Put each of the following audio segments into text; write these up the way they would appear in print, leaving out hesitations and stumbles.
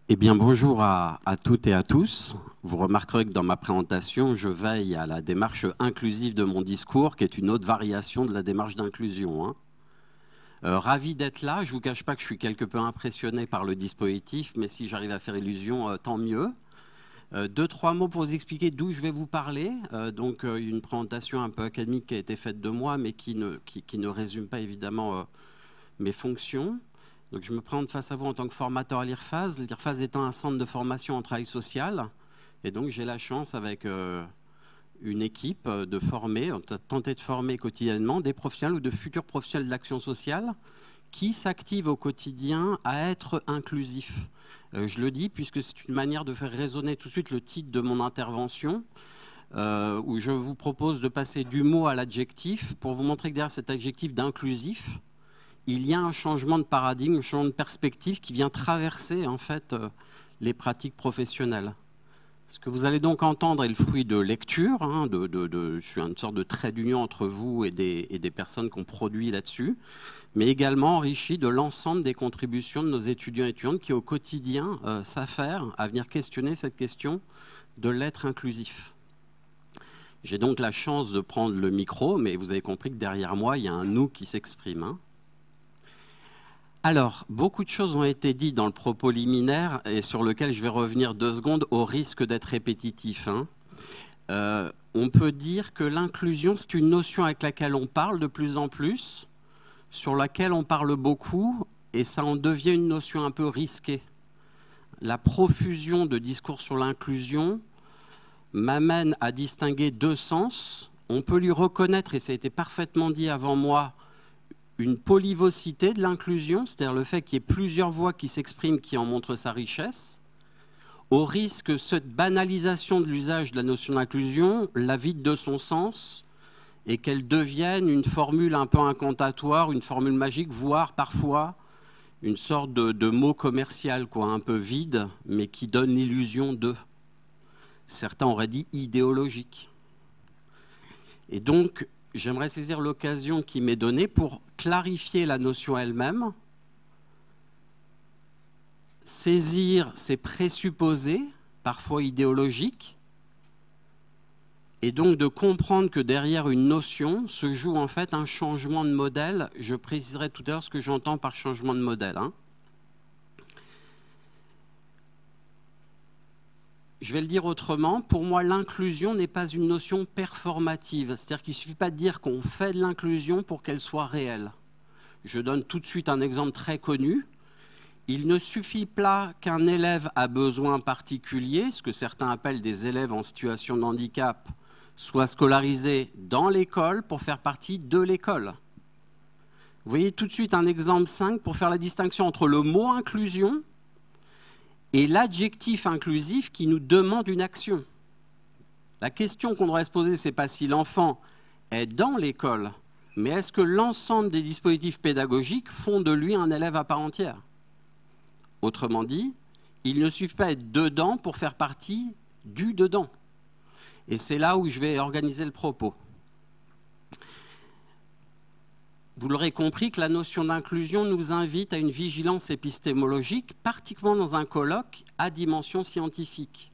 Eh bien, bonjour à toutes et à tous. Vous remarquerez que dans ma présentation, je veille à la démarche inclusive de mon discours, qui est une autre variation de la démarche d'inclusion. Ravi d'être là. Je ne vous cache pas que je suis quelque peu impressionné par le dispositif, mais si j'arrive à faire illusion, tant mieux. Deux, trois mots pour vous expliquer d'où je vais vous parler. Une présentation un peu académique qui a été faite de moi, mais qui ne résume pas évidemment mes fonctions. Donc, je me présente face à vous en tant que formateur à l'IRFAS. L'IRFAS étant un centre de formation en travail social. Et donc, j'ai la chance, avec une équipe, de former, tenter de former quotidiennement des professionnels ou de futurs professionnels de l'action sociale qui s'activent au quotidien à être inclusifs. Je le dis puisque c'est une manière de faire résonner tout de suite le titre de mon intervention, où je vous propose de passer du mot à l'adjectif pour vous montrer que derrière cet adjectif d'inclusif, il y a un changement de paradigme, un changement de perspective qui vient traverser en fait les pratiques professionnelles. Ce que vous allez donc entendre est le fruit de lecture. Je suis une sorte de trait d'union entre vous et des personnes qui ont produit là-dessus, mais également enrichi de l'ensemble des contributions de nos étudiants et étudiantes qui au quotidien s'affairent à venir questionner cette question de l'être inclusif. J'ai donc la chance de prendre le micro, mais vous avez compris que derrière moi, il y a un nous qui s'exprime. Alors, beaucoup de choses ont été dites dans le propos liminaire et sur lequel je vais revenir 2 secondes au risque d'être répétitif. On peut dire que l'inclusion, c'est une notion avec laquelle on parle de plus en plus, sur laquelle on parle beaucoup, et ça en devient une notion un peu risquée. La profusion de discours sur l'inclusion m'amène à distinguer 2 sens. On peut lui reconnaître, et ça a été parfaitement dit avant moi, une polyvocité de l'inclusion, c'est-à-dire le fait qu'il y ait plusieurs voix qui s'expriment, qui en montrent sa richesse, au risque que cette banalisation de l'usage de la notion d'inclusion la vide de son sens et qu'elle devienne une formule un peu incantatoire, une formule magique, voire parfois une sorte de mot commercial, un peu vide, mais qui donne l'illusion de. Certains auraient dit idéologique. Et donc, j'aimerais saisir l'occasion qui m'est donnée pour clarifier la notion elle-même, saisir ses présupposés, parfois idéologiques, et donc de comprendre que derrière une notion se joue en fait un changement de modèle. Je préciserai tout à l'heure ce que j'entends par changement de modèle. Je vais le dire autrement, pour moi l'inclusion n'est pas une notion performative, c'est-à-dire qu'il ne suffit pas de dire qu'on fait de l'inclusion pour qu'elle soit réelle. Je donne tout de suite un exemple très connu. Il ne suffit pas qu'un élève a besoin particulier, ce que certains appellent des élèves en situation de handicap, soient scolarisés dans l'école pour faire partie de l'école. Vous voyez tout de suite un exemple 5 pour faire la distinction entre le mot inclusion et l'adjectif inclusif qui nous demande une action. La question qu'on devrait se poser, ce n'est pas si l'enfant est dans l'école, mais est-ce que l'ensemble des dispositifs pédagogiques font de lui un élève à part entière? Autrement dit, il ne suffit pas d'être dedans pour faire partie du dedans. Et c'est là où je vais organiser le propos. Vous l'aurez compris que la notion d'inclusion nous invite à une vigilance épistémologique, particulièrement dans un colloque à dimension scientifique.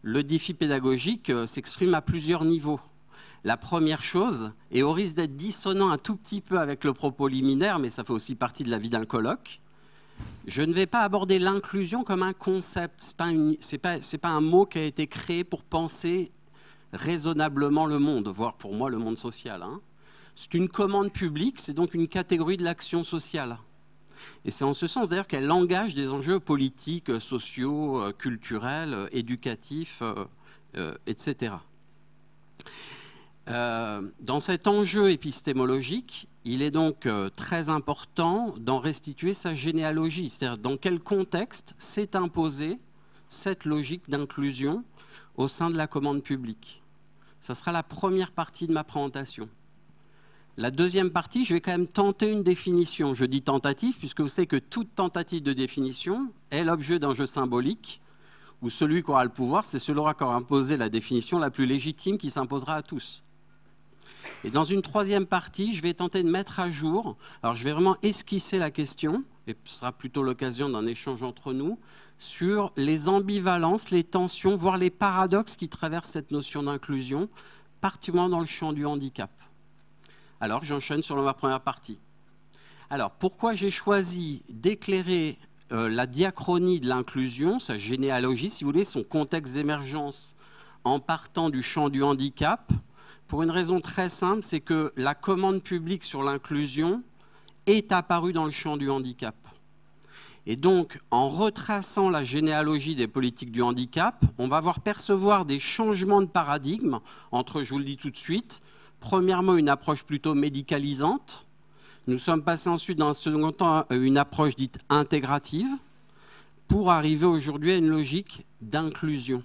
Le défi pédagogique s'exprime à plusieurs niveaux. La première chose, et au risque d'être dissonant un tout petit peu avec le propos liminaire, mais ça fait aussi partie de la vie d'un colloque, je ne vais pas aborder l'inclusion comme un concept. Ce n'est pas un mot qui a été créé pour penser raisonnablement le monde, voire pour moi le monde social. C'est une commande publique, c'est donc une catégorie de l'action sociale. Et c'est en ce sens d'ailleurs qu'elle engage des enjeux politiques, sociaux, culturels, éducatifs, etc. Dans cet enjeu épistémologique, il est donc très important d'en restituer sa généalogie, c'est-à-dire dans quel contexte s'est imposée cette logique d'inclusion au sein de la commande publique. Ça sera la première partie de ma présentation. La deuxième partie, je vais quand même tenter une définition. Je dis tentative, puisque vous savez que toute tentative de définition est l'objet d'un jeu symbolique, où celui qui aura le pouvoir, c'est celui qui aura imposé la définition la plus légitime qui s'imposera à tous. Et dans une troisième partie, je vais tenter de mettre à jour, alors je vais vraiment esquisser la question, et ce sera plutôt l'occasion d'un échange entre nous, sur les ambivalences, les tensions, voire les paradoxes qui traversent cette notion d'inclusion, particulièrement dans le champ du handicap. Alors, j'enchaîne sur ma première partie. Alors, pourquoi j'ai choisi d'éclairer la diachronie de l'inclusion, sa généalogie, si vous voulez, son contexte d'émergence en partant du champ du handicap? Pour une raison très simple, c'est que la commande publique sur l'inclusion est apparue dans le champ du handicap. Et donc, en retraçant la généalogie des politiques du handicap, on va voir percevoir des changements de paradigme entre, je vous le dis tout de suite, premièrement, une approche plutôt médicalisante. Nous sommes passés ensuite, dans un second temps, à une approche dite intégrative, pour arriver aujourd'hui à une logique d'inclusion.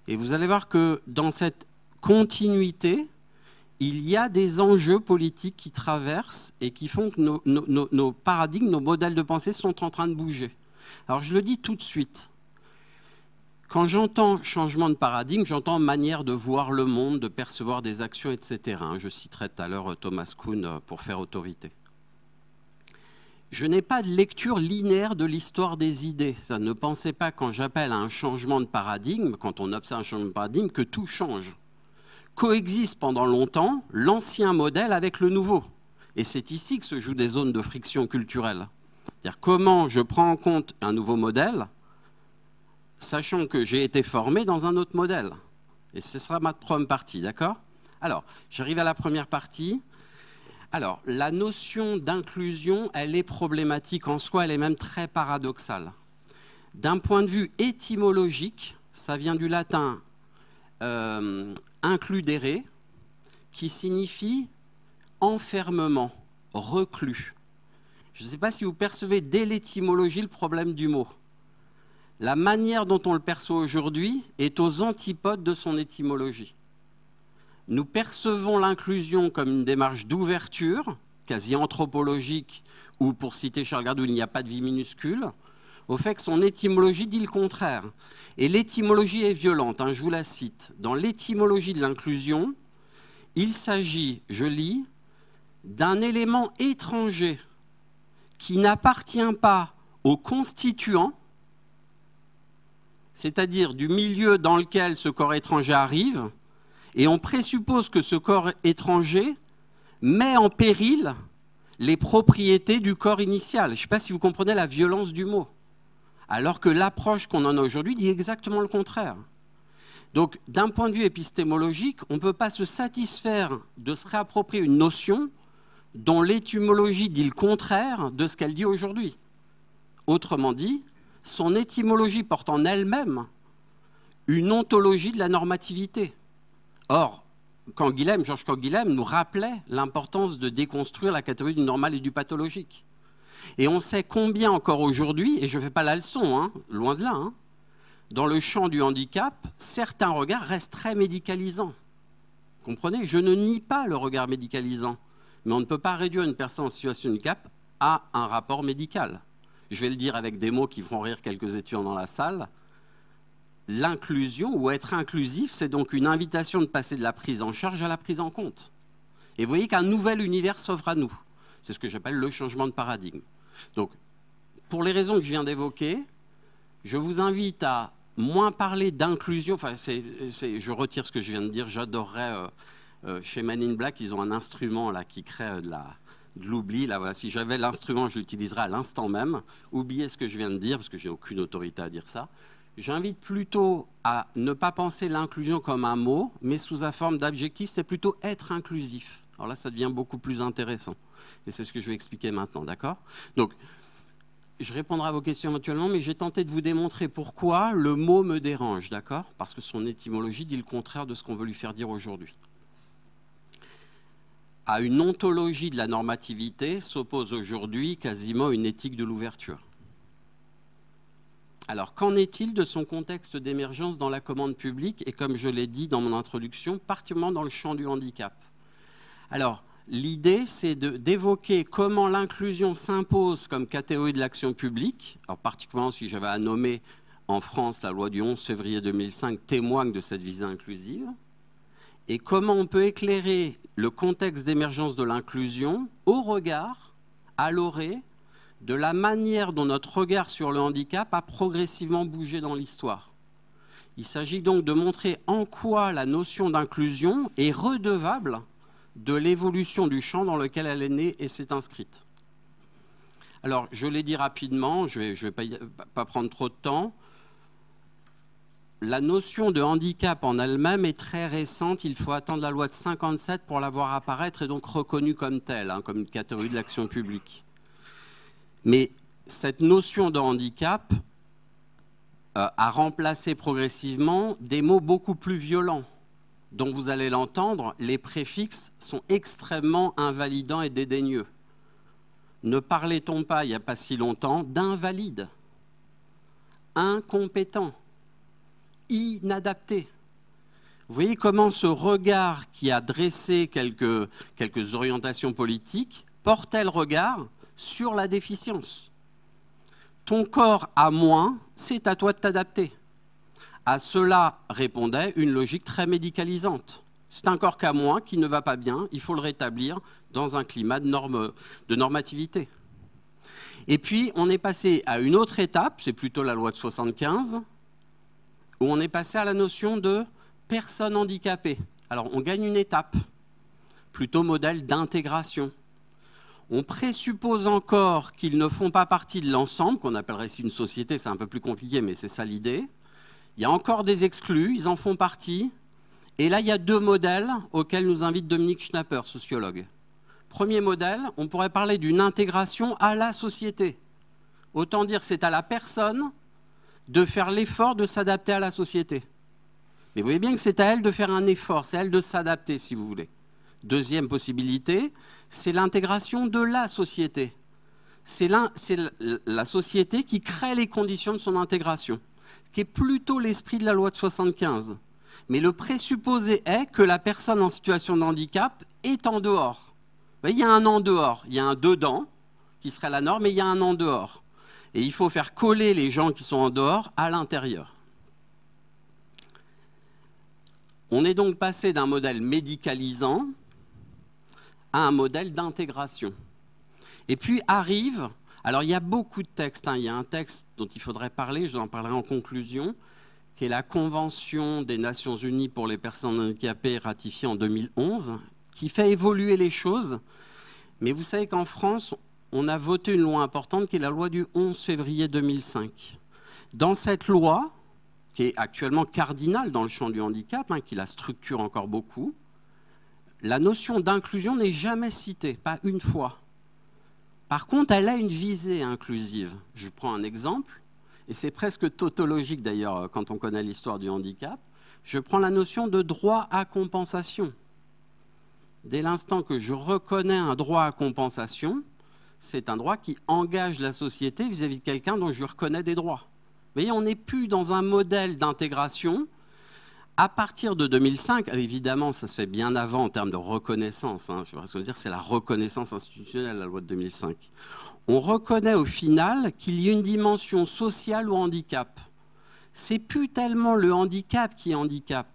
Et vous allez voir que dans cette continuité, il y a des enjeux politiques qui traversent et qui font que nos paradigmes, nos modèles de pensée sont en train de bouger. Alors je le dis tout de suite. Quand j'entends changement de paradigme, j'entends manière de voir le monde, de percevoir des actions, etc. Je citerai tout à l'heure Thomas Kuhn pour faire autorité. Je n'ai pas de lecture linéaire de l'histoire des idées. Ça, ne pensez pas, quand j'appelle à un changement de paradigme, quand on observe un changement de paradigme, que tout change. Coexiste pendant longtemps l'ancien modèle avec le nouveau. Et c'est ici que se jouent des zones de friction culturelle. C'est-à-dire comment je prends en compte un nouveau modèle, sachant que j'ai été formé dans un autre modèle. Et ce sera ma première partie, d'accord? Alors, j'arrive à la première partie. Alors, la notion d'inclusion, elle est problématique en soi, elle est même très paradoxale. D'un point de vue étymologique, ça vient du latin includere, qui signifie enfermement, reclus. Je ne sais pas si vous percevez dès l'étymologie le problème du mot. La manière dont on le perçoit aujourd'hui est aux antipodes de son étymologie. Nous percevons l'inclusion comme une démarche d'ouverture, quasi anthropologique, ou pour citer Charles Gardou, il n'y a pas de vie minuscule, au fait que son étymologie dit le contraire. Et l'étymologie est violente, je vous la cite. Dans l'étymologie de l'inclusion, il s'agit, je lis, d'un élément étranger qui n'appartient pas au constituant, c'est-à-dire du milieu dans lequel ce corps étranger arrive, et on présuppose que ce corps étranger met en péril les propriétés du corps initial. Je ne sais pas si vous comprenez la violence du mot. Alors que l'approche qu'on en a aujourd'hui dit exactement le contraire. Donc, d'un point de vue épistémologique, on ne peut pas se satisfaire de se réapproprier une notion dont l'étymologie dit le contraire de ce qu'elle dit aujourd'hui. Autrement dit, son étymologie porte en elle-même une ontologie de la normativité. Or, Georges Canguilhem nous rappelait l'importance de déconstruire la catégorie du normal et du pathologique. Et on sait combien encore aujourd'hui, et je ne fais pas la leçon, loin de là, dans le champ du handicap, certains regards restent très médicalisants. Vous comprenez? Je ne nie pas le regard médicalisant, mais on ne peut pas réduire une personne en situation de handicap à un rapport médical. Je vais le dire avec des mots qui feront rire quelques étudiants dans la salle. L'inclusion, ou être inclusif, c'est donc une invitation de passer de la prise en charge à la prise en compte. Et vous voyez qu'un nouvel univers s'offre à nous. C'est ce que j'appelle le changement de paradigme. Donc, pour les raisons que je viens d'évoquer, je vous invite à moins parler d'inclusion. Enfin, je retire ce que je viens de dire. J'adorerais, chez Man in Black, ils ont un instrument là, qui crée de l'oubli. Voilà. Si j'avais l'instrument, je l'utiliserais à l'instant même. Oubliez ce que je viens de dire, parce que je n'ai aucune autorité à dire ça. J'invite plutôt à ne pas penser l'inclusion comme un mot, mais sous la forme d'adjectif, c'est plutôt être inclusif. Alors là, ça devient beaucoup plus intéressant. Et c'est ce que je vais expliquer maintenant, d'accord? Donc, je répondrai à vos questions éventuellement, mais j'ai tenté de vous démontrer pourquoi le mot me dérange, d'accord? Parce que son étymologie dit le contraire de ce qu'on veut lui faire dire aujourd'hui. À une ontologie de la normativité s'oppose aujourd'hui quasiment une éthique de l'ouverture. Alors, qu'en est-il de son contexte d'émergence dans la commande publique et, comme je l'ai dit dans mon introduction, particulièrement dans le champ du handicap? Alors, l'idée, c'est d'évoquer comment l'inclusion s'impose comme catégorie de l'action publique. Alors, particulièrement, si j'avais à nommer en France, la loi du 11 février 2005 témoigne de cette visée inclusive. Et comment on peut éclairer le contexte d'émergence de l'inclusion au regard, à l'orée, de la manière dont notre regard sur le handicap a progressivement bougé dans l'histoire. Il s'agit donc de montrer en quoi la notion d'inclusion est redevable de l'évolution du champ dans lequel elle est née et s'est inscrite. Alors, je l'ai dit rapidement, je ne vais pas prendre trop de temps. La notion de handicap en elle-même est très récente. Il faut attendre la loi de 57 pour la voir apparaître et donc reconnue comme telle, hein, comme une catégorie de l'action publique. Mais cette notion de handicap a remplacé progressivement des mots beaucoup plus violents, dont vous allez l'entendre, les préfixes sont extrêmement invalidants et dédaigneux. Ne parlait-on pas, il n'y a pas si longtemps, d'invalide, incompétent, inadapté? Vous voyez comment ce regard qui a dressé quelques orientations politiques portait le regard sur la déficience. Ton corps a moins, c'est à toi de t'adapter. À cela répondait une logique très médicalisante. C'est un corps qu'à moins, qui ne va pas bien, il faut le rétablir dans un climat de normativité. Et puis, on est passé à une autre étape, c'est plutôt la loi de 75, où on est passé à la notion de personne handicapée. Alors, on gagne une étape, plutôt modèle d'intégration. On présuppose encore qu'ils ne font pas partie de l'ensemble, qu'on appellerait ici une société, c'est un peu plus compliqué, mais c'est ça l'idée. Il y a encore des exclus, ils en font partie. Et là, il y a deux modèles auxquels nous invite Dominique Schnapper, sociologue. Premier modèle, on pourrait parler d'une intégration à la société. Autant dire que c'est à la personne de faire l'effort de s'adapter à la société. Mais vous voyez bien que c'est à elle de faire un effort, c'est à elle de s'adapter, si vous voulez. Deuxième possibilité, c'est l'intégration de la société. C'est la société qui crée les conditions de son intégration, qui est plutôt l'esprit de la loi de 75. Mais le présupposé est que la personne en situation de handicap est en dehors. Vous voyez, il y a un en dehors, il y a un dedans, qui serait la norme, mais il y a un en dehors. Et il faut faire coller les gens qui sont en dehors à l'intérieur. On est donc passé d'un modèle médicalisant à un modèle d'intégration. Et puis arrive, alors il y a beaucoup de textes, hein, il y a un texte dont il faudrait parler, je vous en parlerai en conclusion, qui est la Convention des Nations Unies pour les personnes handicapées ratifiée en 2011, qui fait évoluer les choses. Mais vous savez qu'en France, on a voté une loi importante qui est la loi du 11 février 2005. Dans cette loi, qui est actuellement cardinale dans le champ du handicap, hein, qui la structure encore beaucoup, la notion d'inclusion n'est jamais citée, pas une fois. Par contre, elle a une visée inclusive. Je prends un exemple, et c'est presque tautologique d'ailleurs quand on connaît l'histoire du handicap. Je prends la notion de droit à compensation. Dès l'instant que je reconnais un droit à compensation, c'est un droit qui engage la société vis-à-vis de quelqu'un dont je reconnais des droits. Vous voyez, on n'est plus dans un modèle d'intégration. À partir de 2005, évidemment, ça se fait bien avant en termes de reconnaissance. Hein, c'est la reconnaissance institutionnelle, la loi de 2005. On reconnaît au final qu'il y a une dimension sociale au handicap. C'est plus tellement le handicap qui est handicap,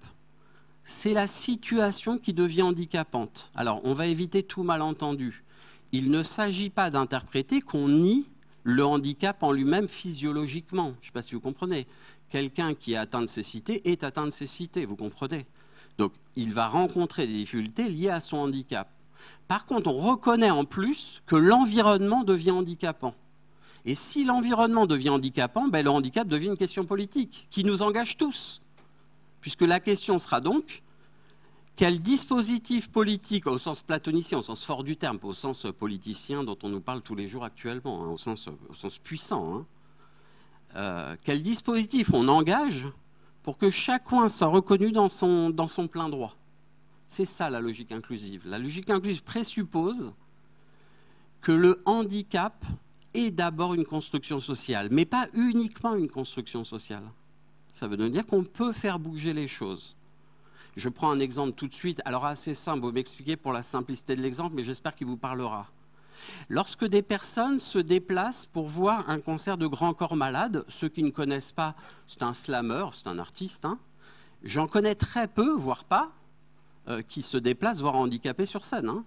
c'est la situation qui devient handicapante. Alors, on va éviter tout malentendu. Il ne s'agit pas d'interpréter qu'on nie le handicap en lui-même physiologiquement. Je ne sais pas si vous comprenez. Quelqu'un qui est atteint de cécité est atteint de cécité, vous comprenez? Donc, il va rencontrer des difficultés liées à son handicap. Par contre, on reconnaît en plus que l'environnement devient handicapant. Et si l'environnement devient handicapant, ben le handicap devient une question politique qui nous engage tous. Puisque la question sera donc, quel dispositif politique, au sens platonicien, au sens fort du terme, pas au sens politicien dont on nous parle tous les jours actuellement, hein, au sens puissant, hein, quel dispositif on engage pour que chacun soit reconnu dans son plein droit. C'est ça la logique inclusive. La logique inclusive présuppose que le handicap est d'abord une construction sociale, mais pas uniquement une construction sociale. Ça veut dire qu'on peut faire bouger les choses. Je prends un exemple tout de suite, alors assez simple, vous m'expliquez pour la simplicité de l'exemple, mais j'espère qu'il vous parlera. Lorsque des personnes se déplacent pour voir un concert de Grand Corps Malade, ceux qui ne connaissent pas, c'est un slammer, c'est un artiste, hein, j'en connais très peu, voire pas, qui se déplacent voir un handicapé sur scène. Hein.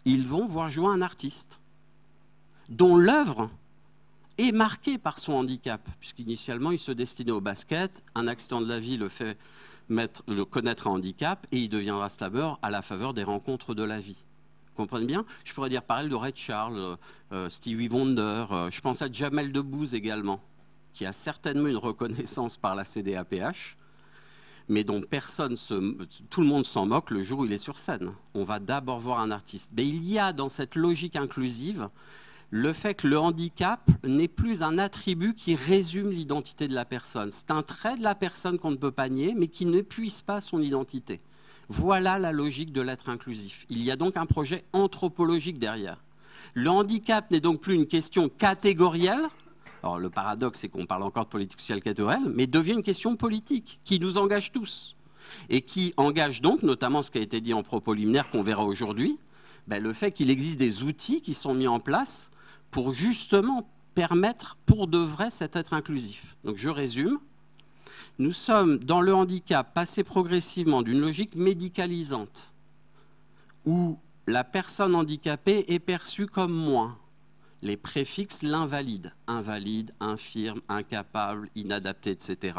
Ils vont voir jouer un artiste. dont l'œuvre est marqué par son handicap, puisqu'initialement, il se destinait au basket. Un accident de la vie le fait connaître un handicap et il deviendra slammer à la faveur des rencontres de la vie. Vous comprenez bien? Je pourrais dire pareil de Ray Charles, Stevie Wonder, je pense à Jamel Debbouze également, qui a certainement une reconnaissance par la CDAPH, mais dont tout le monde s'en moque le jour où il est sur scène. On va d'abord voir un artiste. Mais il y a dans cette logique inclusive le fait que le handicap n'est plus un attribut qui résume l'identité de la personne. C'est un trait de la personne qu'on ne peut pas nier, mais qui n'épuise pas son identité. Voilà la logique de l'être inclusif. Il y a donc un projet anthropologique derrière. Le handicap n'est donc plus une question catégorielle. Alors le paradoxe, c'est qu'on parle encore de politique sociale catégorielle, mais devient une question politique qui nous engage tous. Et qui engage donc, notamment ce qui a été dit en propos liminaire qu'on verra aujourd'hui, le fait qu'il existe des outils qui sont mis en place pour justement permettre pour de vrai cet être inclusif. Donc je résume, nous sommes dans le handicap passé progressivement d'une logique médicalisante où la personne handicapée est perçue comme moins. Les préfixes l'invalide, invalide, infirme, incapable, inadapté, etc.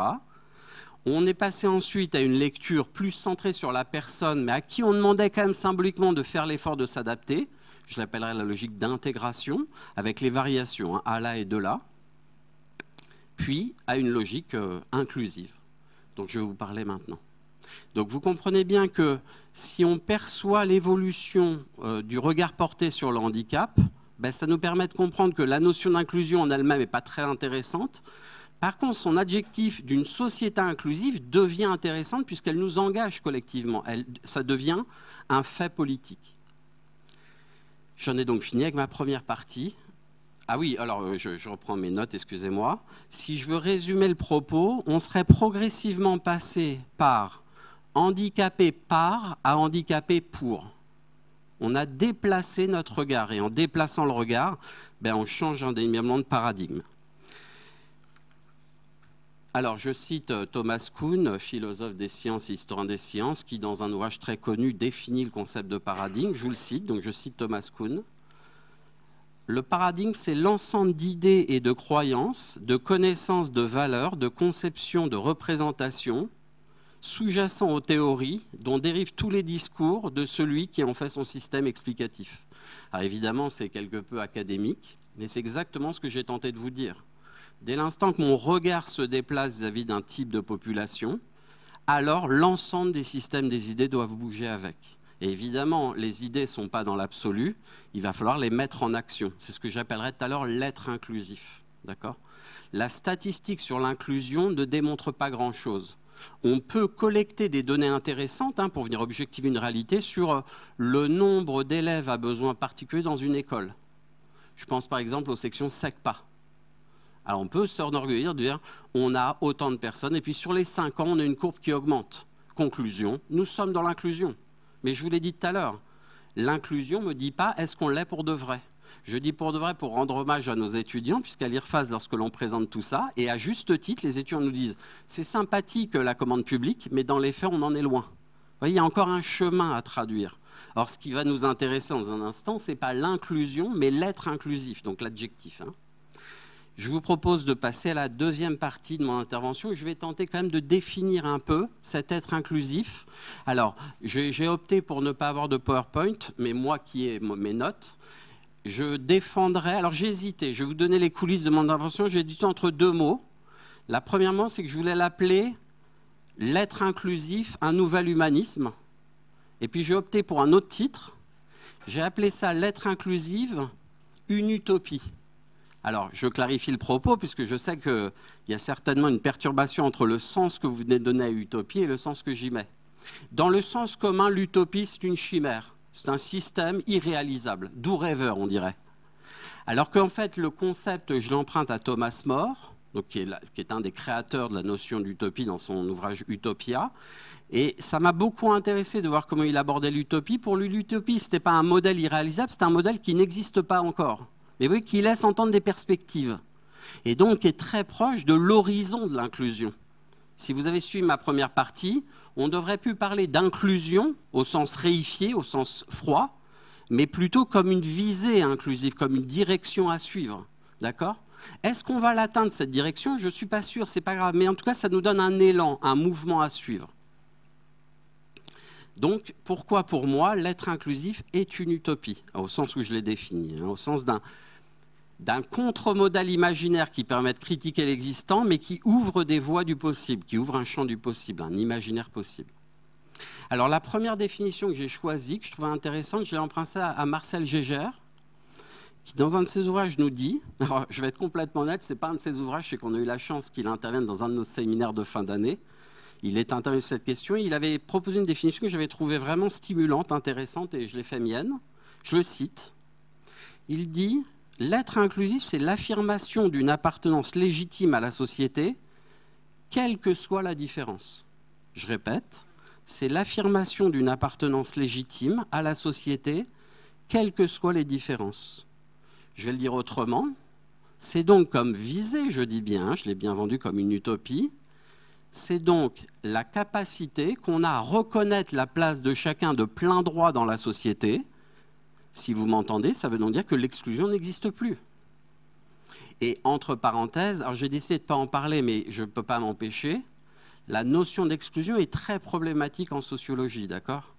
On est passé ensuite à une lecture plus centrée sur la personne, mais à qui on demandait quand même symboliquement de faire l'effort de s'adapter. Je l'appellerais la logique d'intégration, avec les variations, à là et de là. Puis à une logique inclusive, dont je vais vous parler maintenant. Donc vous comprenez bien que si on perçoit l'évolution du regard porté sur le handicap, ça nous permet de comprendre que la notion d'inclusion en elle-même n'est pas très intéressante. Par contre, son adjectif d'une société inclusive devient intéressante puisqu'elle nous engage collectivement. Ça devient un fait politique. J'en ai donc fini avec ma première partie. Ah oui, alors je reprends mes notes, excusez-moi. Si je veux résumer le propos, on serait progressivement passé par handicapé par à handicapé pour. On a déplacé notre regard et en déplaçant le regard, on change indéniablement de paradigme. Alors, je cite Thomas Kuhn, philosophe des sciences et historien des sciences, qui, dans un ouvrage très connu, définit le concept de paradigme. Je vous le cite, donc je cite Thomas Kuhn. Le paradigme, c'est l'ensemble d'idées et de croyances, de connaissances, de valeurs, de conceptions, de représentations, sous-jacents aux théories, dont dérivent tous les discours de celui qui en fait son système explicatif. Alors évidemment, c'est quelque peu académique, mais c'est exactement ce que j'ai tenté de vous dire. Dès l'instant que mon regard se déplace vis-à-vis d'un type de population, alors l'ensemble des systèmes des idées doivent bouger avec. Et évidemment, les idées ne sont pas dans l'absolu, il va falloir les mettre en action. C'est ce que j'appellerais tout à l'heure l'être inclusif. D'accord ? La statistique sur l'inclusion ne démontre pas grand-chose. On peut collecter des données intéressantes pour venir objectiver une réalité sur le nombre d'élèves à besoins particuliers dans une école. Je pense par exemple aux sections SECPA. Alors on peut s'enorgueillir de dire on a autant de personnes et puis sur les 5 ans, on a une courbe qui augmente. Conclusion, nous sommes dans l'inclusion. Mais je vous l'ai dit tout à l'heure, l'inclusion ne me dit pas est-ce qu'on l'est pour de vrai. Je dis pour de vrai pour rendre hommage à nos étudiants, puisqu'à l'IRFAS, lorsque l'on présente tout ça, et à juste titre, les étudiants nous disent c'est sympathique la commande publique, mais dans les faits, on en est loin. Vous voyez, il y a encore un chemin à traduire. Alors ce qui va nous intéresser dans un instant, ce n'est pas l'inclusion, mais l'être inclusif, donc l'adjectif. Je vous propose de passer à la deuxième partie de mon intervention. Je vais tenter quand même de définir un peu cet être inclusif. Alors, j'ai opté pour ne pas avoir de PowerPoint, mais moi qui ai mes notes, je défendrai... Alors, j'ai hésité. Je vais vous donner les coulisses de mon intervention. J'ai hésité entre deux mots. La première, c'est que je voulais l'appeler l'être inclusif, un nouvel humanisme. Et puis, j'ai opté pour un autre titre. J'ai appelé ça l'être inclusive, une utopie. Alors, je clarifie le propos, puisque je sais qu'il y a certainement une perturbation entre le sens que vous venez de donner à utopie et le sens que j'y mets. Dans le sens commun, l'utopie, c'est une chimère. C'est un système irréalisable, d'où rêveur, on dirait. Alors qu'en fait, le concept, je l'emprunte à Thomas More, donc qui est un des créateurs de la notion d'utopie dans son ouvrage Utopia. Et ça m'a beaucoup intéressé de voir comment il abordait l'utopie. Pour lui, l'utopie, ce n'était pas un modèle irréalisable, c'était un modèle qui n'existe pas encore. Mais oui, qui laisse entendre des perspectives. Et donc, qui est très proche de l'horizon de l'inclusion. Si vous avez suivi ma première partie, on devrait plus parler d'inclusion au sens réifié, au sens froid, mais plutôt comme une visée inclusive, comme une direction à suivre. D'accord ? Est-ce qu'on va l'atteindre, cette direction? Je ne suis pas sûr, c'est pas grave. Mais en tout cas, ça nous donne un élan, un mouvement à suivre. Donc, pourquoi pour moi, l'être inclusif est une utopie, au sens où je l'ai défini, au sens d'un contre-modèle imaginaire qui permet de critiquer l'existant, mais qui ouvre des voies du possible, qui ouvre un champ du possible, un imaginaire possible. Alors, la première définition que j'ai choisie, que je trouvais intéressante, je l'ai empruntée à Marcel Gégère, qui, dans un de ses ouvrages, nous dit, alors je vais être complètement honnête, ce n'est pas un de ses ouvrages, c'est qu'on a eu la chance qu'il intervienne dans un de nos séminaires de fin d'année. Il est intervenu sur cette question, il avait proposé une définition que j'avais trouvée vraiment stimulante, intéressante, et je l'ai fait mienne. Je le cite. Il dit « L'être inclusif, c'est l'affirmation d'une appartenance légitime à la société, quelle que soit la différence. » Je répète, c'est l'affirmation d'une appartenance légitime à la société, quelles que soient les différences. Je vais le dire autrement, c'est donc comme visée, je dis bien, je l'ai bien vendu comme une utopie, c'est donc la capacité qu'on a à reconnaître la place de chacun de plein droit dans la société. Si vous m'entendez, ça veut donc dire que l'exclusion n'existe plus. Et entre parenthèses, alors j'ai décidé de ne pas en parler, mais je ne peux pas m'empêcher, la notion d'exclusion est très problématique en sociologie, d'accord ?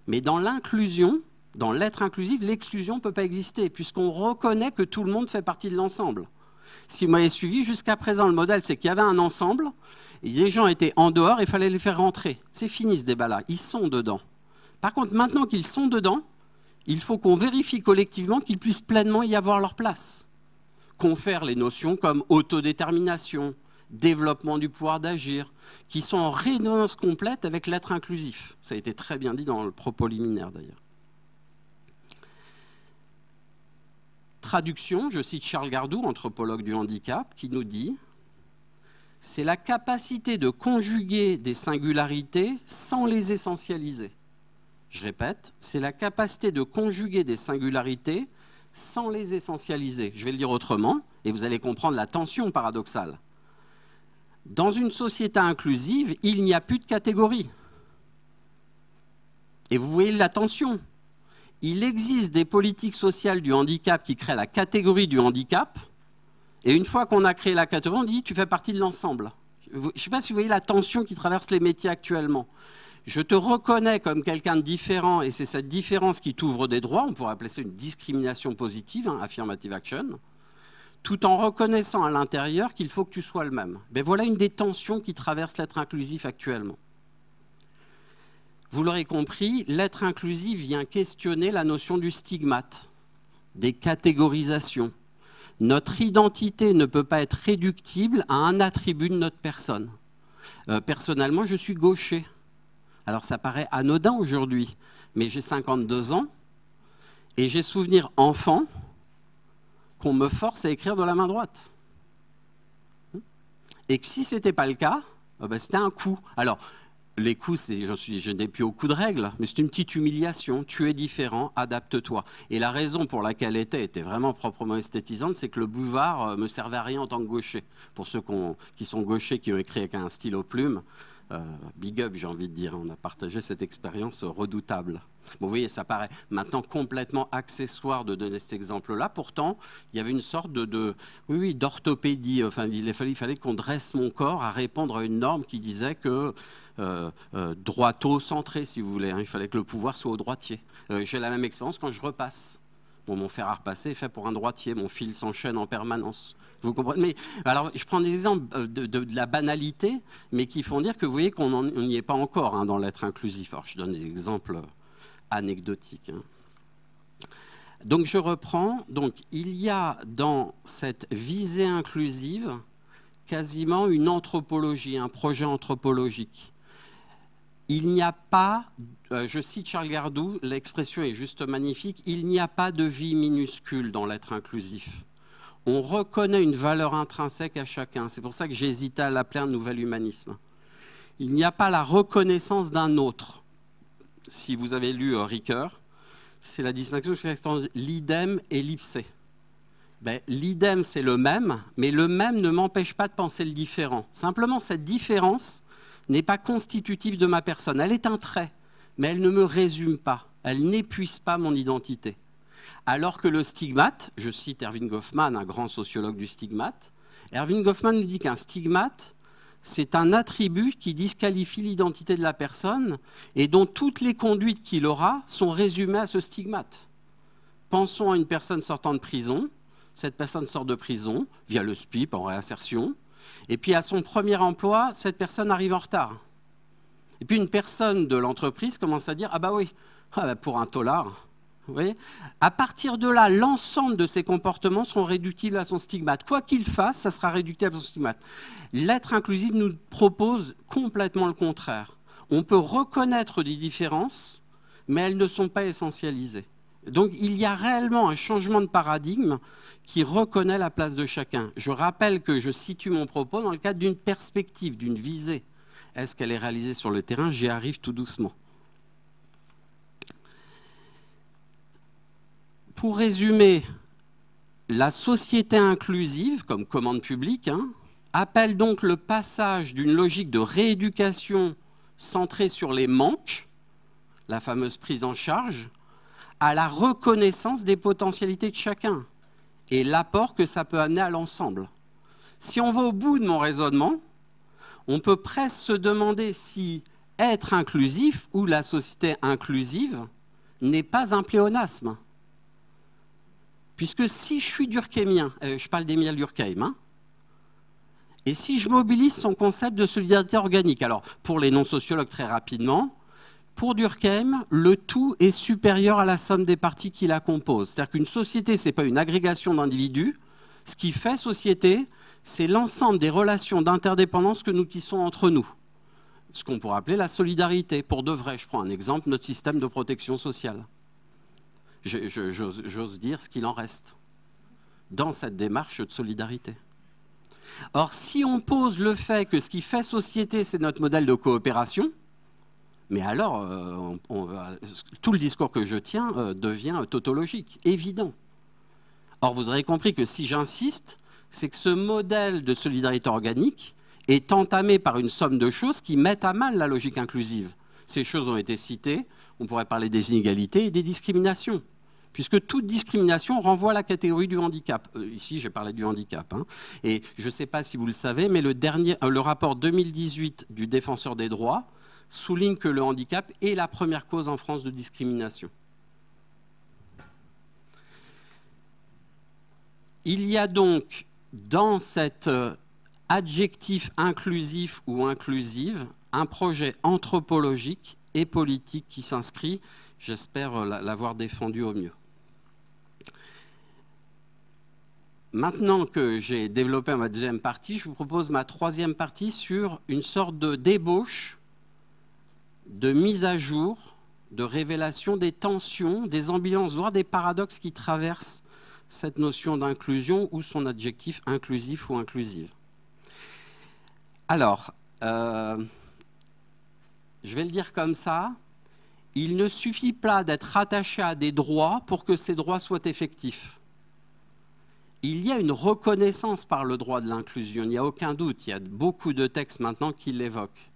Mais dans l'inclusion, dans l'être inclusif, l'exclusion ne peut pas exister, puisqu'on reconnaît que tout le monde fait partie de l'ensemble. Si vous m'avez suivi, jusqu'à présent, le modèle, c'est qu'il y avait un ensemble, et les gens étaient en dehors, et il fallait les faire rentrer. C'est fini ce débat-là, ils sont dedans. Par contre, maintenant qu'ils sont dedans, il faut qu'on vérifie collectivement qu'ils puissent pleinement y avoir leur place. Confère les notions comme autodétermination, développement du pouvoir d'agir, qui sont en résonance complète avec l'être inclusif. Ça a été très bien dit dans le propos liminaire d'ailleurs. Traduction, je cite Charles Gardou, anthropologue du handicap, qui nous dit « C'est la capacité de conjuguer des singularités sans les essentialiser. » Je répète, c'est la capacité de conjuguer des singularités sans les essentialiser. Je vais le dire autrement, et vous allez comprendre la tension paradoxale. Dans une société inclusive, il n'y a plus de catégories. Et vous voyez la tension. Il existe des politiques sociales du handicap qui créent la catégorie du handicap, et une fois qu'on a créé la catégorie, on dit « tu fais partie de l'ensemble ». Je ne sais pas si vous voyez la tension qui traverse les métiers actuellement. Je te reconnais comme quelqu'un de différent, et c'est cette différence qui t'ouvre des droits, on pourrait appeler ça une discrimination positive, affirmative action, tout en reconnaissant à l'intérieur qu'il faut que tu sois le même. Mais voilà une des tensions qui traverse l'être inclusif actuellement. Vous l'aurez compris, l'être inclusif vient questionner la notion du stigmate, des catégorisations. Notre identité ne peut pas être réductible à un attribut de notre personne. Personnellement, je suis gaucher. Alors ça paraît anodin aujourd'hui, mais j'ai 52 ans et j'ai souvenir enfant qu'on me force à écrire de la main droite. Et que si ce n'était pas le cas, c'était un coup. Alors, les coups, je n'ai plus au coup de règle, mais c'est une petite humiliation. Tu es différent, adapte-toi. Et la raison pour laquelle était vraiment proprement esthétisante, c'est que le boulevard me servait à rien en tant que gaucher. Pour ceux qui sont gauchers, qui ont écrit avec un stylo plume, big up, j'ai envie de dire. On a partagé cette expérience redoutable. Bon, vous voyez, ça paraît maintenant complètement accessoire de donner cet exemple-là. Pourtant, il y avait une sorte d'orthopédie. Enfin, il fallait qu'on dresse mon corps à répondre à une norme qui disait que droito-centré, si vous voulez. Il fallait que le pouvoir soit au droitier. J'ai la même expérience quand je repasse. Bon, mon fer à repasser est fait pour un droitier. Mon fil s'enchaîne en permanence. Vous comprenez? Mais alors, je prends des exemples de la banalité, mais qui font dire que vous voyez qu'on n'y est pas encore dans l'être inclusif. Alors, je donne des exemples anecdotiques. Donc, je reprends. Donc, il y a dans cette visée inclusive quasiment une anthropologie, un projet anthropologique. Il n'y a pas, je cite Charles Gardou, l'expression est juste magnifique, il n'y a pas de vie minuscule dans l'être inclusif. On reconnaît une valeur intrinsèque à chacun. C'est pour ça que j'hésitais à l'appeler un nouvel humanisme. Il n'y a pas la reconnaissance d'un autre. Si vous avez lu Ricoeur, c'est la distinction entre l'idem et l'ipsé. L'idem, c'est le même, mais le même ne m'empêche pas de penser le différent. Simplement, cette différence n'est pas constitutive de ma personne. Elle est un trait, mais elle ne me résume pas. elle n'épuise pas mon identité. Alors que le stigmate, je cite Erving Goffman, un grand sociologue du stigmate, Erving Goffman nous dit qu'un stigmate, c'est un attribut qui disqualifie l'identité de la personne et dont toutes les conduites qu'il aura sont résumées à ce stigmate. Pensons à une personne sortant de prison. Cette personne sort de prison via le SPIP en réinsertion. Et puis à son premier emploi, cette personne arrive en retard. Et puis une personne de l'entreprise commence à dire « Ah bah oui, pour un tôlard ». Vous voyez ? À partir de là, l'ensemble de ses comportements seront réductibles à son stigmate. Quoi qu'il fasse, ça sera réductible à son stigmate. L'être inclusif nous propose complètement le contraire. On peut reconnaître des différences, mais elles ne sont pas essentialisées. Donc il y a réellement un changement de paradigme qui reconnaît la place de chacun. Je rappelle que je situe mon propos dans le cadre d'une perspective, d'une visée. Est-ce qu'elle est réalisée sur le terrain ? J'y arrive tout doucement. Pour résumer, la société inclusive, comme commande publique, appelle donc le passage d'une logique de rééducation centrée sur les manques, la fameuse prise en charge, à la reconnaissance des potentialités de chacun et l'apport que ça peut amener à l'ensemble. Si on va au bout de mon raisonnement, on peut presque se demander si être inclusif ou la société inclusive n'est pas un pléonasme. Puisque si je suis durkheimien, je parle d'Emile Durkheim, et si je mobilise son concept de solidarité organique, alors pour les non-sociologues très rapidement, pour Durkheim, le tout est supérieur à la somme des parties qui la composent. C'est-à-dire qu'une société, ce n'est pas une agrégation d'individus. Ce qui fait société, c'est l'ensemble des relations d'interdépendance que nous tissons entre nous. Ce qu'on pourrait appeler la solidarité. Pour de vrai, je prends un exemple, notre système de protection sociale. J'ose dire ce qu'il en reste dans cette démarche de solidarité. Or, si on pose le fait que ce qui fait société, c'est notre modèle de coopération, mais alors, tout le discours que je tiens devient tautologique, évident. Or, vous aurez compris que si j'insiste, c'est que ce modèle de solidarité organique est entamé par une somme de choses qui mettent à mal la logique inclusive. Ces choses ont été citées, on pourrait parler des inégalités et des discriminations, puisque toute discrimination renvoie à la catégorie du handicap. Ici, j'ai parlé du handicap. Et je ne sais pas si vous le savez, mais le rapport 2018 du Défenseur des droits souligne que le handicap est la première cause en France de discrimination. Il y a donc, dans cet adjectif inclusif ou inclusive, un projet anthropologique et politique qui s'inscrit, j'espère l'avoir défendu au mieux. Maintenant que j'ai développé ma deuxième partie, je vous propose ma troisième partie sur une sorte de débauche, de mise à jour, de révélation des tensions, des ambivalences, voire des paradoxes qui traversent cette notion d'inclusion ou son adjectif inclusif ou inclusive. Alors, je vais le dire comme ça, il ne suffit pas d'être rattaché à des droits pour que ces droits soient effectifs. Il y a une reconnaissance par le droit de l'inclusion, il n'y a aucun doute, il y a beaucoup de textes maintenant qui l'évoquent.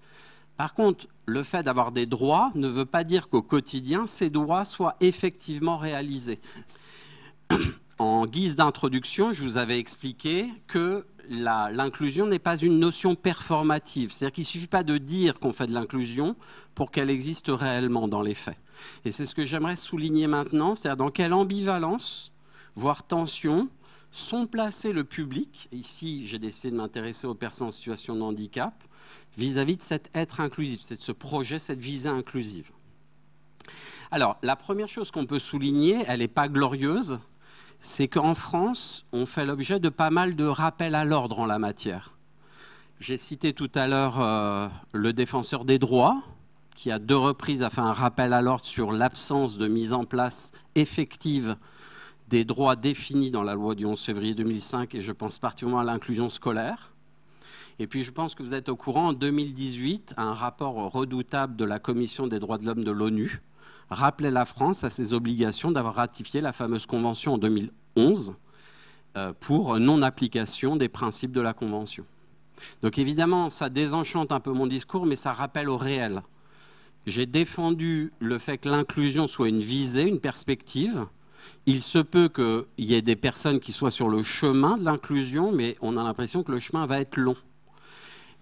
Par contre, le fait d'avoir des droits ne veut pas dire qu'au quotidien, ces droits soient effectivement réalisés. En guise d'introduction, je vous avais expliqué que l'inclusion n'est pas une notion performative. C'est-à-dire qu'il ne suffit pas de dire qu'on fait de l'inclusion pour qu'elle existe réellement dans les faits. Et c'est ce que j'aimerais souligner maintenant, c'est-à-dire dans quelle ambivalence, voire tension, sont placés le public, ici j'ai décidé de m'intéresser aux personnes en situation de handicap, vis-à-vis de cet être inclusif, de ce projet, cette visée inclusive. Alors, la première chose qu'on peut souligner, elle n'est pas glorieuse, c'est qu'en France, on fait l'objet de pas mal de rappels à l'ordre en la matière. J'ai cité tout à l'heure le Défenseur des droits, qui à 2 reprises a fait un rappel à l'ordre sur l'absence de mise en place effective des droits définis dans la loi du 11 février 2005, et je pense particulièrement à l'inclusion scolaire. Et puis je pense que vous êtes au courant, en 2018, un rapport redoutable de la Commission des droits de l'homme de l'ONU rappelait la France à ses obligations d'avoir ratifié la fameuse convention en 2011 pour non-application des principes de la convention. Donc évidemment, ça désenchante un peu mon discours, mais ça rappelle au réel J'ai défendu le fait que l'inclusion soit une visée, une perspective. Il se peut qu'il y ait des personnes qui soient sur le chemin de l'inclusion, mais on a l'impression que le chemin va être long.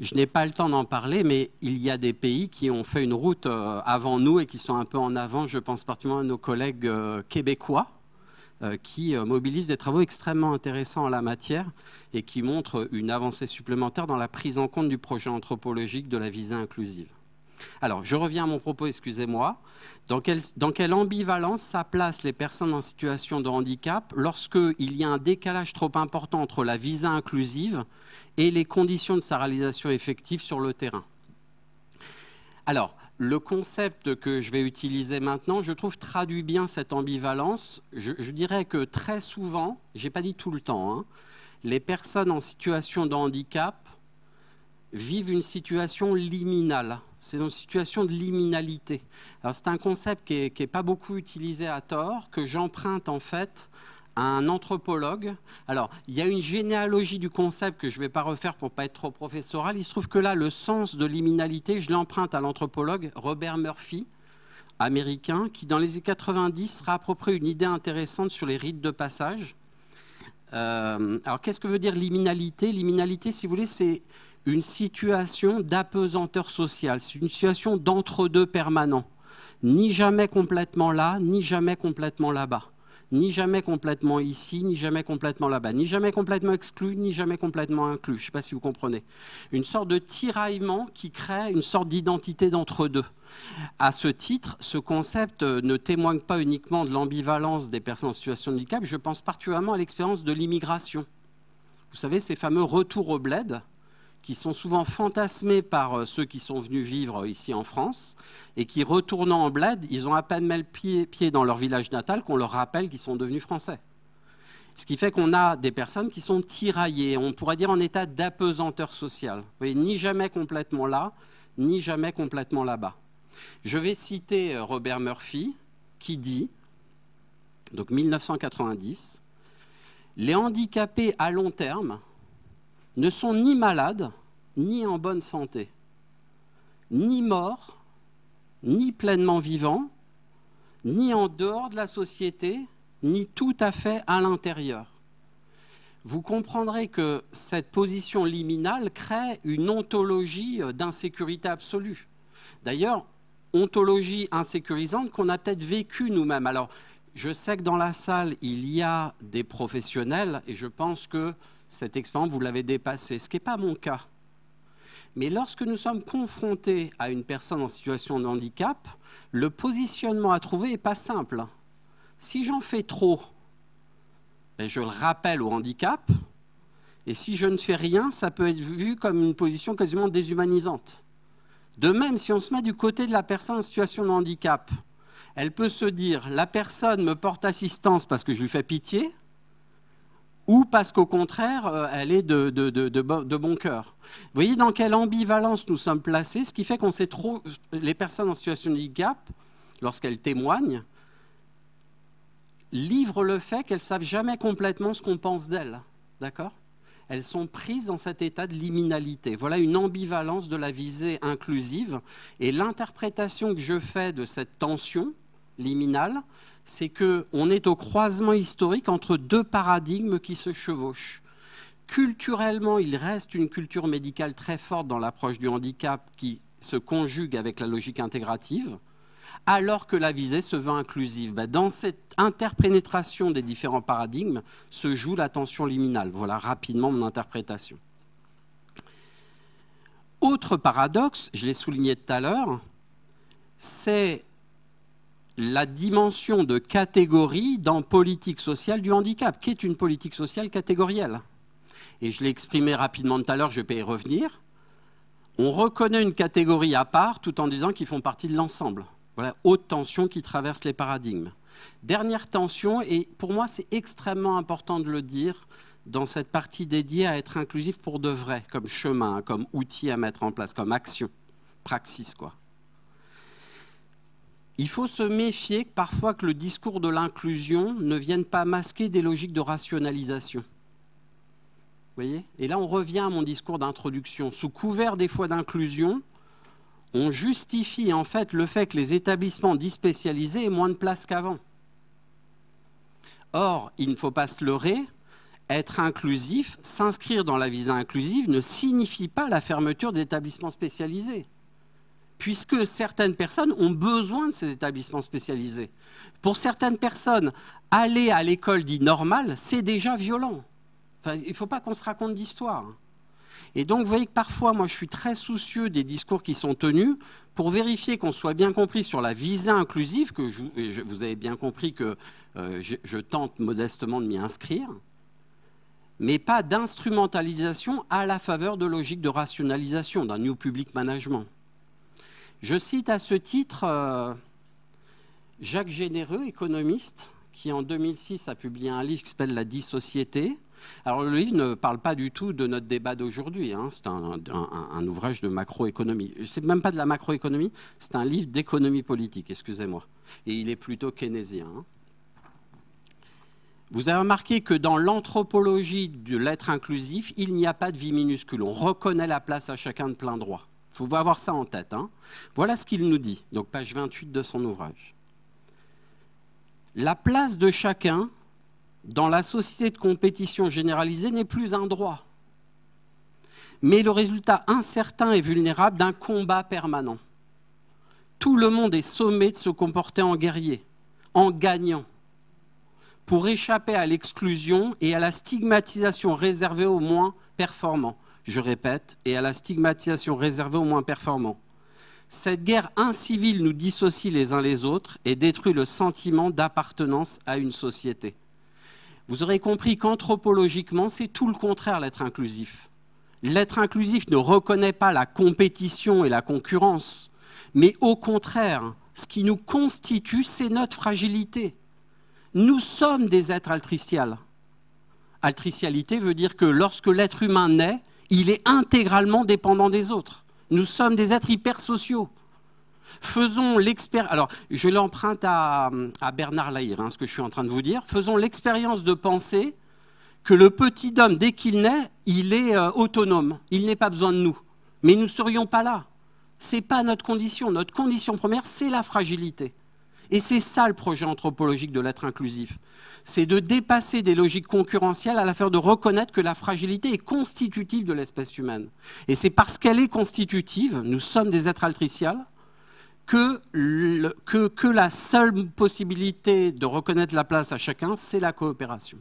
Je n'ai pas le temps d'en parler, mais il y a des pays qui ont fait une route avant nous et qui sont un peu en avant. Je pense particulièrement à nos collègues québécois qui mobilisent des travaux extrêmement intéressants en la matière et qui montrent une avancée supplémentaire dans la prise en compte du projet anthropologique de la visée inclusive. Alors, je reviens à mon propos, excusez-moi. Dans quelle ambivalence ça place les personnes en situation de handicap lorsqu'il y a un décalage trop important entre la visée inclusive et les conditions de sa réalisation effective sur le terrain? Alors, le concept que je vais utiliser maintenant, je trouve, traduit bien cette ambivalence. Je dirais que très souvent, je n'ai pas dit tout le temps, hein, les personnes en situation de handicap vivent une situation liminale. C'est une situation de liminalité. Alors, c'est un concept qui n'est pas beaucoup utilisé à tort, que j'emprunte en fait à un anthropologue. Alors, il y a une généalogie du concept que je ne vais pas refaire pour ne pas être trop professoral. Il se trouve que là, le sens de liminalité, je l'emprunte à l'anthropologue Robert Murphy, américain, qui dans les années 90 sera approprié une idée intéressante sur les rites de passage. Alors, qu'est-ce que veut dire liminalité? Liminalité, si vous voulez, c'est une situation d'apesanteur sociale, c'est une situation d'entre-deux permanent. Ni jamais complètement là, ni jamais complètement là-bas. Ni jamais complètement ici, ni jamais complètement là-bas. Ni jamais complètement exclu, ni jamais complètement inclus. Je ne sais pas si vous comprenez. Une sorte de tiraillement qui crée une sorte d'identité d'entre-deux. À ce titre, ce concept ne témoigne pas uniquement de l'ambivalence des personnes en situation de handicap. Je pense particulièrement à l'expérience de l'immigration. Vous savez, ces fameux retours au bled, qui sont souvent fantasmés par ceux qui sont venus vivre ici en France et qui, retournant en bled, ils ont à peine mis le pied dans leur village natal qu'on leur rappelle qu'ils sont devenus français. Ce qui fait qu'on a des personnes qui sont tiraillées, on pourrait dire en état d'apesanteur sociale. Vous voyez, ni jamais complètement là, ni jamais complètement là-bas. Je vais citer Robert Murphy qui dit, donc 1990, « Les handicapés à long terme ne sont ni malades, ni en bonne santé, ni morts, ni pleinement vivants, ni en dehors de la société, ni tout à fait à l'intérieur. » Vous comprendrez que cette position liminale crée une ontologie d'insécurité absolue. D'ailleurs, ontologie insécurisante qu'on a peut-être vécue nous-mêmes. Alors, je sais que dans la salle, il y a des professionnels et je pense que cette expérience, vous l'avez dépassée, ce qui n'est pas mon cas. Mais lorsque nous sommes confrontés à une personne en situation de handicap, le positionnement à trouver n'est pas simple. Si j'en fais trop, je le rappelle au handicap, et si je ne fais rien, ça peut être vu comme une position quasiment déshumanisante. De même, si on se met du côté de la personne en situation de handicap, elle peut se dire « la personne me porte assistance parce que je lui fais pitié », ou parce qu'au contraire, elle est de bon cœur. Vous voyez dans quelle ambivalence nous sommes placés, ce qui fait qu'on sait trop, les personnes en situation de handicap, lorsqu'elles témoignent, livrent le fait qu'elles ne savent jamais complètement ce qu'on pense d'elles. D'accord ? Elles sont prises dans cet état de liminalité. Voilà une ambivalence de la visée inclusive. Et l'interprétation que je fais de cette tension liminale, c'est qu'on est au croisement historique entre deux paradigmes qui se chevauchent. Culturellement, il reste une culture médicale très forte dans l'approche du handicap qui se conjugue avec la logique intégrative, alors que la visée se veut inclusive. Dans cette interpénétration des différents paradigmes se joue la tension liminale. Voilà rapidement mon interprétation. Autre paradoxe, je l'ai souligné tout à l'heure, c'est la dimension de catégorie dans politique sociale du handicap, qui est une politique sociale catégorielle. Et je l'ai exprimé rapidement tout à l'heure, je ne vais pas y revenir. On reconnaît une catégorie à part tout en disant qu'ils font partie de l'ensemble. Voilà, haute tension qui traverse les paradigmes. Dernière tension, et pour moi c'est extrêmement important de le dire, dans cette partie dédiée à être inclusif pour de vrai, comme chemin, comme outil à mettre en place, comme action, praxis, quoi. Il faut se méfier parfois que le discours de l'inclusion ne vienne pas masquer des logiques de rationalisation. Vous voyez ? Et là, on revient à mon discours d'introduction. Sous couvert des fois d'inclusion, on justifie en fait le fait que les établissements dits spécialisés aient moins de place qu'avant. Or, il ne faut pas se leurrer, être inclusif, s'inscrire dans la visa inclusive ne signifie pas la fermeture d'établissements spécialisés, puisque certaines personnes ont besoin de ces établissements spécialisés. Pour certaines personnes, aller à l'école dit normale, c'est déjà violent. Enfin, il ne faut pas qu'on se raconte d'histoire. Et donc, vous voyez que parfois, moi, je suis très soucieux des discours qui sont tenus pour vérifier qu'on soit bien compris sur la visa inclusive, que vous avez bien compris que je tente modestement de m'y inscrire, mais pas d'instrumentalisation à la faveur de logiques de rationalisation, d'un New Public Management. Je cite à ce titre Jacques Généreux, économiste, qui en 2006 a publié un livre qui s'appelle La dissociété. Alors le livre ne parle pas du tout de notre débat d'aujourd'hui, hein. C'est un ouvrage de macroéconomie. C'est même pas de la macroéconomie, c'est un livre d'économie politique, excusez-moi. Et il est plutôt keynésien. Hein. Vous avez remarqué que dans l'anthropologie de l'être inclusif, il n'y a pas de vie minuscule. On reconnaît la place à chacun de plein droit. Il faut avoir ça en tête. Hein. Voilà ce qu'il nous dit, donc page 28 de son ouvrage. La place de chacun dans la société de compétition généralisée n'est plus un droit, mais le résultat incertain et vulnérable d'un combat permanent. Tout le monde est sommé de se comporter en guerrier, en gagnant, pour échapper à l'exclusion et à la stigmatisation réservée aux moins performants. Je répète, et à la stigmatisation réservée aux moins performants. Cette guerre incivile nous dissocie les uns les autres et détruit le sentiment d'appartenance à une société. Vous aurez compris qu'anthropologiquement, c'est tout le contraire, l'être inclusif. L'être inclusif ne reconnaît pas la compétition et la concurrence, mais au contraire, ce qui nous constitue, c'est notre fragilité. Nous sommes des êtres altriciales. Altricialité veut dire que lorsque l'être humain naît, il est intégralement dépendant des autres. Nous sommes des êtres hypersociaux. Faisons l'expérience, alors je l'emprunte à Bernard Lahire, hein, ce que je suis en train de vous dire. Faisons l'expérience de penser que le petit homme, dès qu'il naît, il est autonome. Il n'a pas besoin de nous. Mais nous ne serions pas là. Ce n'est pas notre condition. Notre condition première, c'est la fragilité. Et c'est ça le projet anthropologique de l'être inclusif. C'est de dépasser des logiques concurrentielles à l'affaire de reconnaître que la fragilité est constitutive de l'espèce humaine. Et c'est parce qu'elle est constitutive, nous sommes des êtres altriciales, que la seule possibilité de reconnaître la place à chacun, c'est la coopération.